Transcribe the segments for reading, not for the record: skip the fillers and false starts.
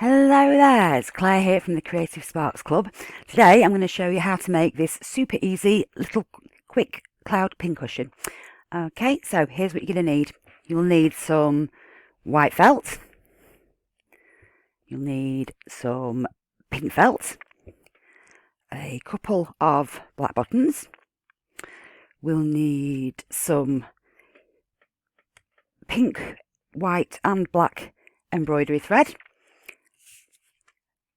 Hello there, it's Claire here from the Creative Sparks Club. Today I'm going to show you how to make this super easy little quick cloud pincushion. Okay, so here's what you're going to need. You'll need some white felt, you'll need some pink felt, a couple of black buttons, we'll need some pink, white and black embroidery thread.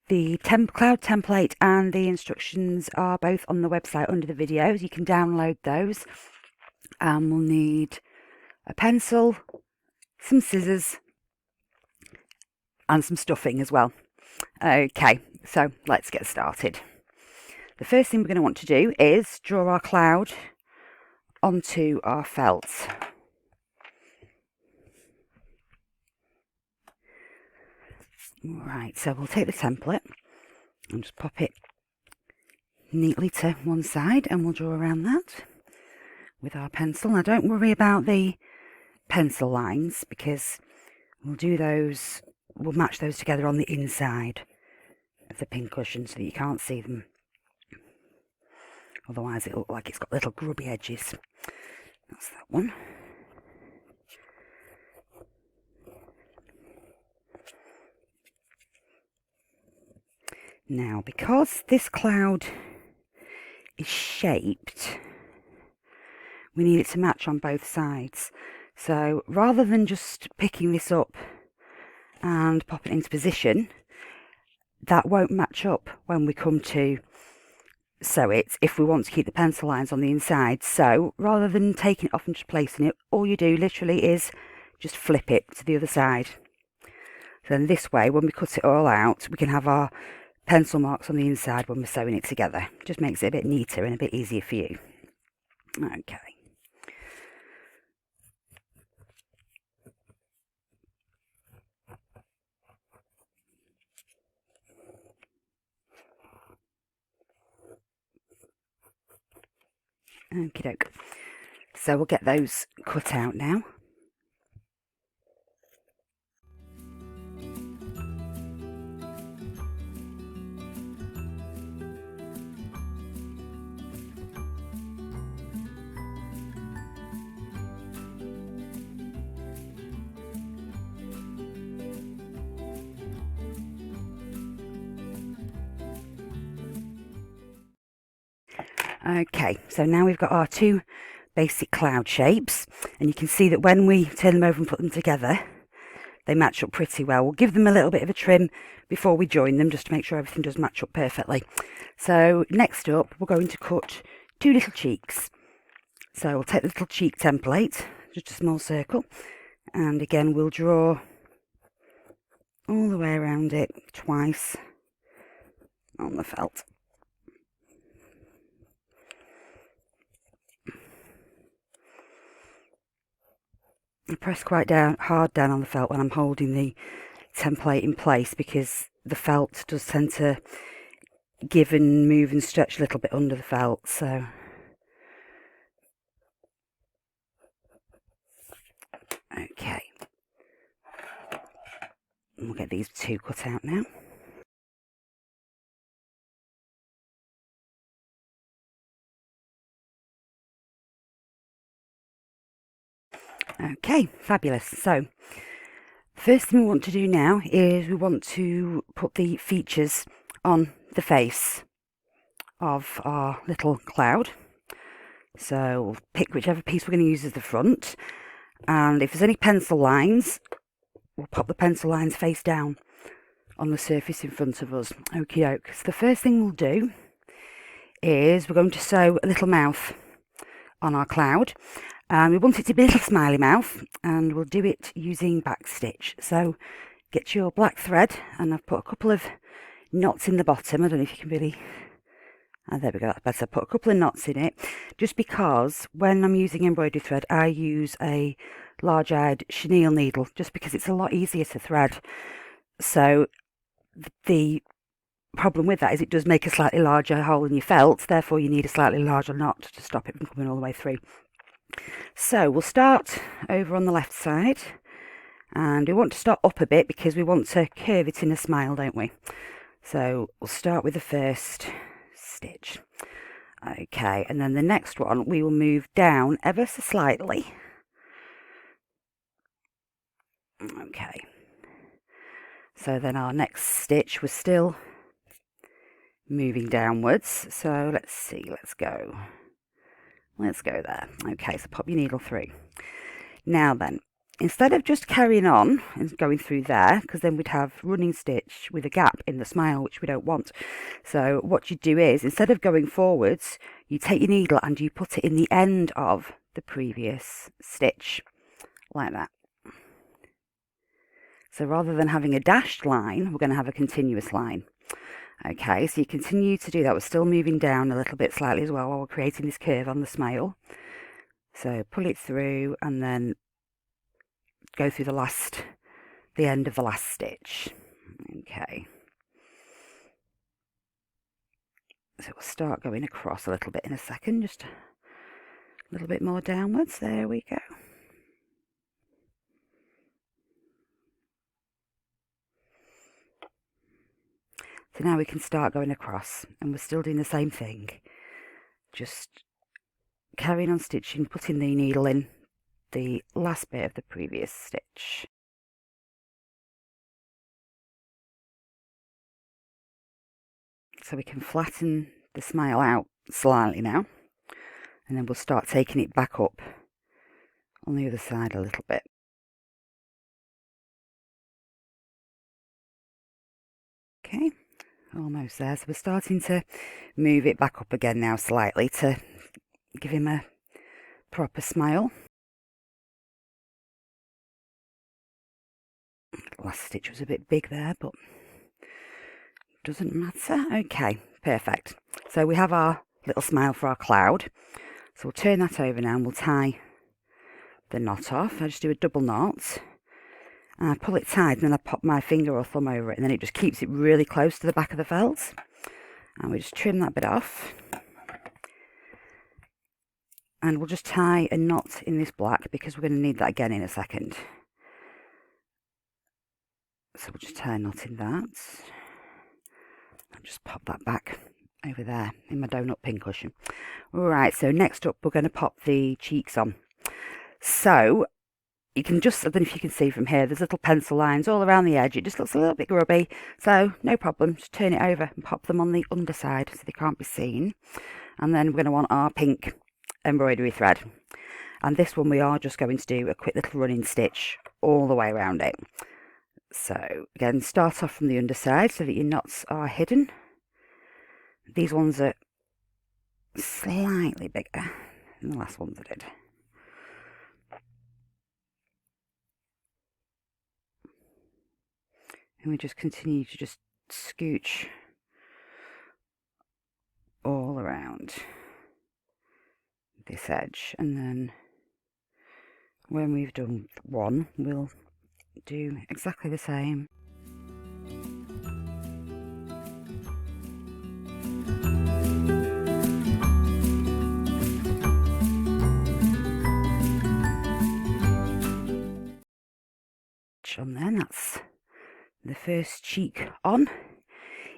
The cloud template and the instructions are both on the website under the videos. You can download those. We'll need a pencil, some scissors and some stuffing as well. Okay, so let's get started. The first thing we're going to want to do is draw our cloud onto our felt. Right, so we'll take the template and just pop it neatly to one side and we'll draw around that with our pencil. Now don't worry about the pencil lines because we'll match those together on the inside of the pincushion so that you can't see them. Otherwise it'll look like it's got little grubby edges. That's that one. Now, because this cloud is shaped, we need it to match on both sides. So rather than just picking this up and pop it into position, that won't match up when we come to sew it if we want to keep the pencil lines on the inside. So rather than taking it off and just placing it, all you do literally is just flip it to the other side. So then this way, when we cut it all out, we can have our pencil marks on the inside when we're sewing it together. Just makes it a bit neater and a bit easier for you. Okay. Okie doke. So we'll get those cut out now. Okay, so now we've got our two basic cloud shapes, and you can see that when we turn them over and put them together, they match up pretty well. We'll give them a little bit of a trim before we join them, just to make sure everything does match up perfectly. So next up, we're going to cut two little cheeks. So we'll take the little cheek template, just a small circle, and again we'll draw all the way around it twice on the felt. I press quite hard down on the felt when I'm holding the template in place because the felt does tend to give and move and stretch a little bit under the felt. So okay, and we'll get these two cut out now. Okay, fabulous. So first thing we want to do now is we want to put the features on the face of our little cloud. So we'll pick whichever piece we're going to use as the front, and if there's any pencil lines, we'll pop the pencil lines face down on the surface in front of us. Okie doke. So the first thing we'll do is we're going to sew a little mouth on our cloud. We want it to be a little smiley mouth, and we'll do it using backstitch. So get your black thread, and I've put a couple of knots in the bottom. I don't know if you can really... there we go, that's better. Put a couple of knots in it, just because when I'm using embroidery thread, I use a large-eyed chenille needle, just because it's a lot easier to thread. So the problem with that is it does make a slightly larger hole in your felt, therefore you need a slightly larger knot to stop it from coming all the way through. So we'll start over on the left side, And we want to start up a bit because we want to curve it in a smile, don't we? So we'll start with the first stitch. Okay, and then the next one we will move down ever so slightly. Okay, so then our next stitch was still moving downwards. So let's see, let's go there. Okay, so pop your needle through. Now then, instead of just carrying on and going through there, because then we'd have running stitch with a gap in the smile, which we don't want. So what you do is, instead of going forwards, you take your needle and you put it in the end of the previous stitch, like that. So rather than having a dashed line, we're going to have a continuous line. Okay, so you continue to do that. We're still moving down a little bit slightly as well while we're creating this curve on the smile. So pull it through and then go through the end of the last stitch. Okay. So we'll start going across a little bit in a second, just a little bit more downwards. There we go. So now we can start going across, and we're still doing the same thing. Just carrying on stitching, putting the needle in the last bit of the previous stitch. So we can flatten the smile out slightly now, and then we'll start taking it back up on the other side a little bit. Okay, almost there. So we're starting to move it back up again now slightly to give him a proper smile. Last stitch was a bit big there, but doesn't matter. Okay, perfect. So we have our little smile for our cloud. So we'll turn that over now and we'll tie the knot off. I just do a double knot and I pull it tight, and then I pop my finger or thumb over it, and then it just keeps it really close to the back of the felt. And we just trim that bit off. And we'll just tie a knot in this black because we're going to need that again in a second. So we'll just tie a knot in that. I'll just pop that back over there in my donut pincushion. Right, so next up we're going to pop the cheeks on. So you can just, I don't know if you can see from here, there's little pencil lines all around the edge. It just looks a little bit grubby, so no problem. Just turn it over and pop them on the underside so they can't be seen. And then we're going to want our pink embroidery thread. And this one we are just going to do a quick little running stitch all the way around it. So again, start off from the underside so that your knots are hidden. These ones are slightly bigger than the last ones I did. And we just continue to just scooch all around this edge, and then when we've done one, we'll do exactly the same. On then, that's the first cheek on.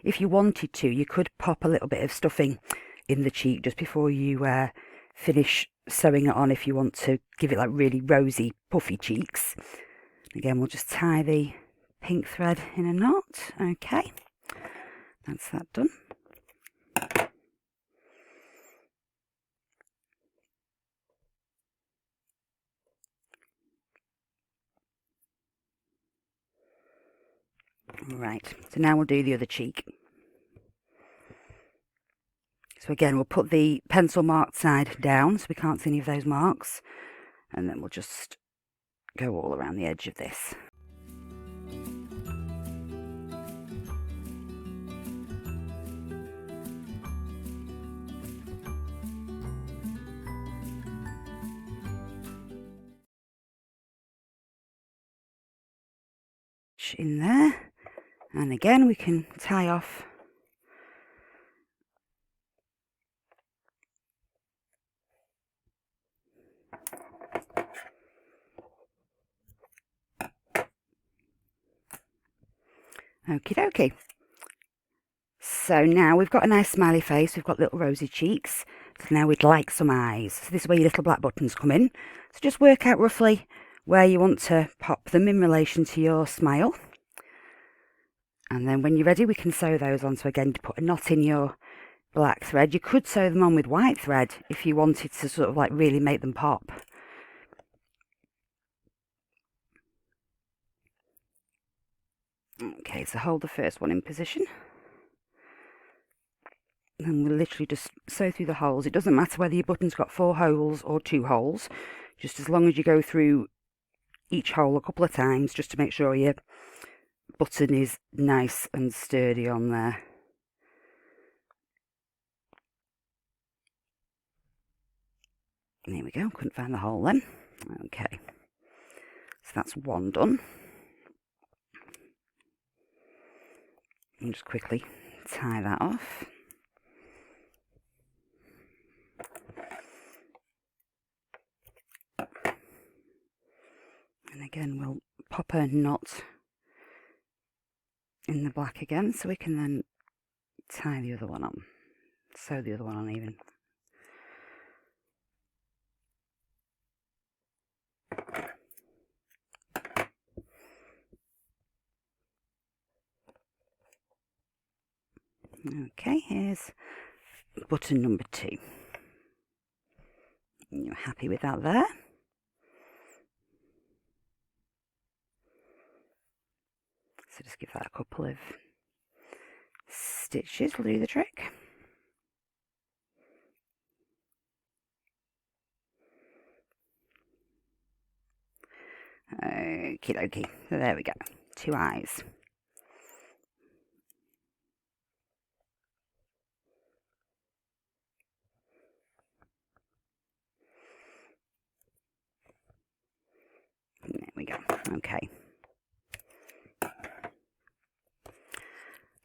If you wanted to, you could pop a little bit of stuffing in the cheek just before you finish sewing it on, if you want to give it like really rosy puffy cheeks. Again, we'll just tie the pink thread in a knot. Okay, that's that done. Right, so now we'll do the other cheek. So again, we'll put the pencil marked side down so we can't see any of those marks, and then we'll just go all around the edge of this. In there, and again we can tie off Okie dokie. So now we've got a nice smiley face, we've got little rosy cheeks, so now we'd like some eyes. So this is where your little black buttons come in. So just work out roughly where you want to pop them in relation to your smile. And then when you're ready, we can sew those on. So again, you put a knot in your black thread. You could sew them on with white thread if you wanted to sort of like really make them pop. Okay, so hold the first one in position. And we'll literally just sew through the holes. It doesn't matter whether your button's got 4 holes or 2 holes, just as long as you go through each hole a couple of times just to make sure your button is nice and sturdy on there. There we go, couldn't find the hole then. Okay, so that's one done. And just quickly tie that off. And again, we'll pop a knot in the black again, so we can then tie the other one on. Sew the other one on even. Okay, here's button number 2. You're happy with that there? So just give that a couple of stitches, will do the trick. Okie dokie, so there we go, 2 eyes. There we go, okay.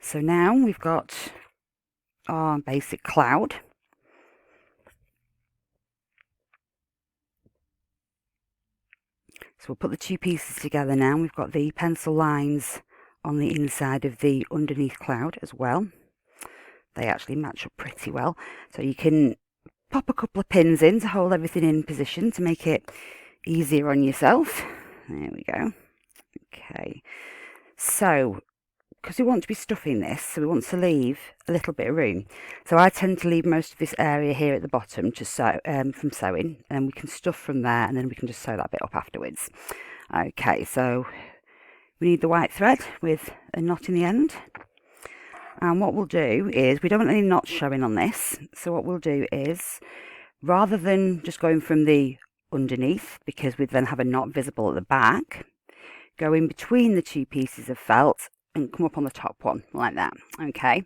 So now we've got our basic cloud. So we'll put the 2 pieces together now. We've got the pencil lines on the inside of the underneath cloud as well. They actually match up pretty well. So you can pop a couple of pins in to hold everything in position to make it easier on yourself. There we go. Okay. So, because we want to be stuffing this, so we want to leave a little bit of room. So I tend to leave most of this area here at the bottom to sew, from sewing, and then we can stuff from there, and then we can just sew that bit up afterwards. Okay, so we need the white thread with a knot in the end. And what we'll do is, we don't want any knots showing on this, so what we'll do is, rather than just going from the underneath, because we'd then have a knot visible at the back, go in between the 2 pieces of felt and come up on the top one like that. Okay,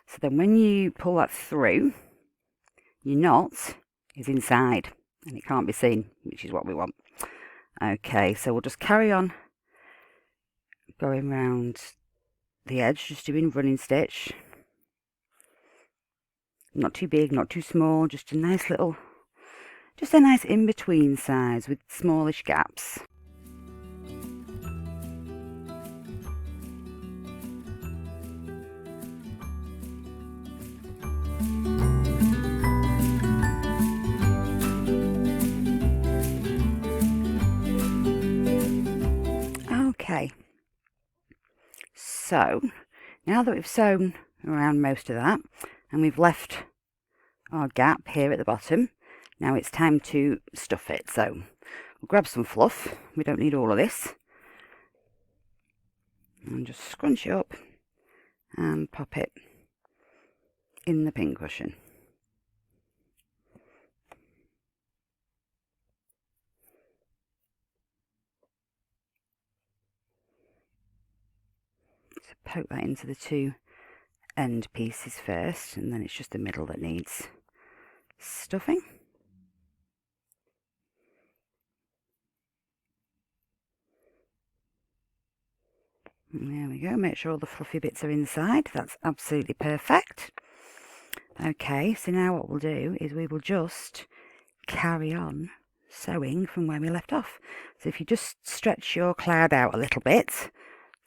so then when you pull that through, your knot is inside and it can't be seen, which is what we want. Okay, so we'll just carry on going round the edge, just doing running stitch. Not too big, not too small, just a nice little, just a nice in-between size with smallish gaps. Okay, so now that we've sewn around most of that and we've left our gap here at the bottom, now it's time to stuff it. So we'll grab some fluff, we don't need all of this, and just scrunch it up and pop it in the pincushion. So poke that into the 2 end pieces first, and then it's just the middle that needs stuffing. And there we go, make sure all the fluffy bits are inside, that's absolutely perfect. Okay, so now what we'll do is we will just carry on sewing from where we left off. So if you just stretch your cloud out a little bit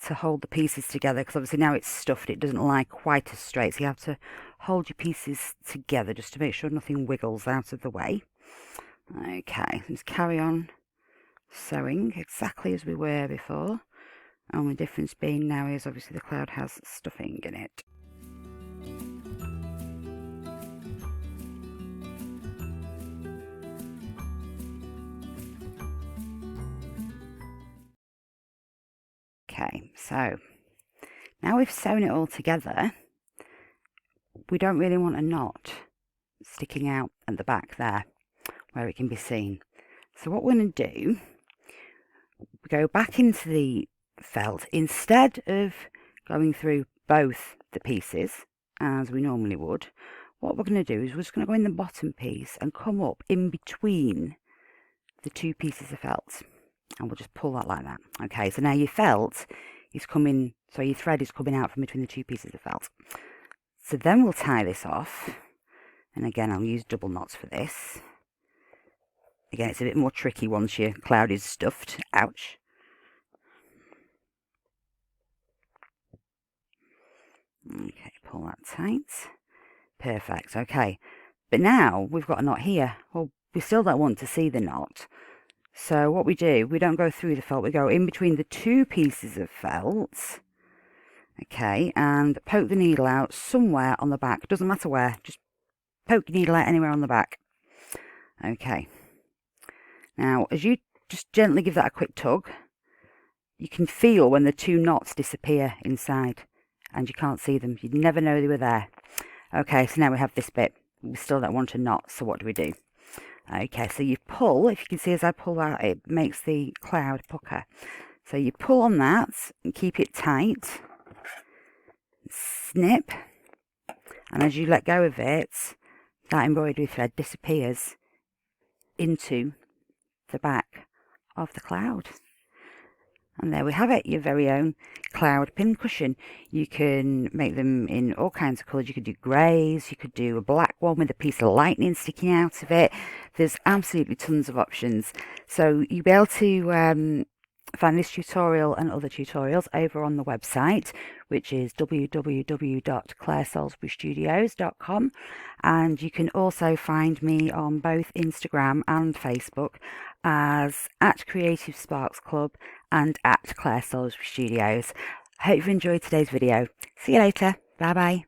to hold the pieces together, because obviously now it's stuffed, it doesn't lie quite as straight, so you have to hold your pieces together just to make sure nothing wiggles out of the way. Okay, let's carry on sewing exactly as we were before. Only difference being now is obviously the cloud has stuffing in it. Okay, so now we've sewn it all together, we don't really want a knot sticking out at the back there where it can be seen. So what we're going to do, we go back into the felt. Instead of going through both the pieces as we normally would, what we're going to do is we're just going to go in the bottom piece and come up in between the two pieces of felt, and we'll just pull that like that. Okay, so now your felt is coming, so your thread is coming out from between the two pieces of felt. So then we'll tie this off, and again I'll use double knots for this. Again, it's a bit more tricky once your cloud is stuffed. Ouch. Okay, pull that tight. Perfect, okay. But now we've got a knot here. Well, we still don't want to see the knot. So what we do, we don't go through the felt, we go in between the two pieces of felt. Okay, and poke the needle out somewhere on the back. Doesn't matter where, just poke your needle out anywhere on the back. Okay. Now, as you just gently give that a quick tug, you can feel when the two knots disappear inside and you can't see them. You'd never know they were there. Okay, so now we have this bit. We still don't want a knot, so what do? Okay, so you pull. If you can see as I pull out, it makes the cloud pucker. So you pull on that and keep it tight. Snip. And as you let go of it, that embroidery thread disappears into the back of the cloud. And there we have it, your very own cloud pincushion. You can make them in all kinds of colours. You could do greys, you could do a black one with a piece of lightning sticking out of it. There's absolutely tons of options. So you'll be able to find this tutorial and other tutorials over on the website, which is www.claresalisburystudios.com, and you can also find me on both Instagram and Facebook as @CreativeSparksClub and @ClareSalisburyStudios. Hope you've enjoyed today's video. See you later. Bye bye.